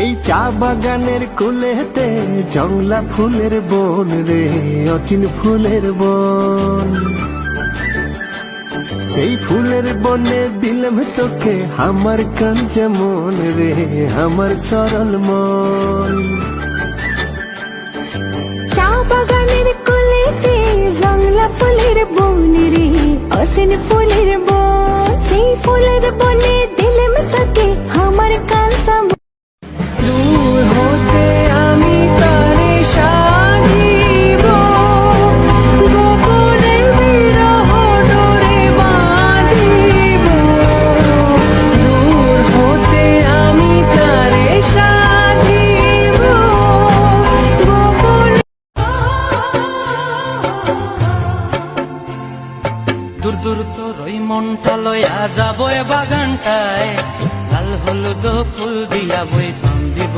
এই চা বাগানের কুলেতে জংলা ফুলের বন রে, অচিন ফুলের বন। সেই ফুলের বনে দিলাম তোকে আমার কাঞ্চা মন রে, আমার সরল মন। চা বাগানের কুলেতে জংলা ফুলের বন রে, অচিন ফুলের বন। সেই ফুলের বনে দিলাম তোকে আমার কাঞ্চা মন। দূর হতে আমি তারে সাধিব, গোপনে বিরহ ডোরে বাঁধিব। দূর হতে আমি তারে সাধিব, গোপনে। দূর দূর তোর ওই মনটা লইয়া যাবো এ বাগানটায়, লাল হলুদ ফুল দিয়া বই পাম দিব।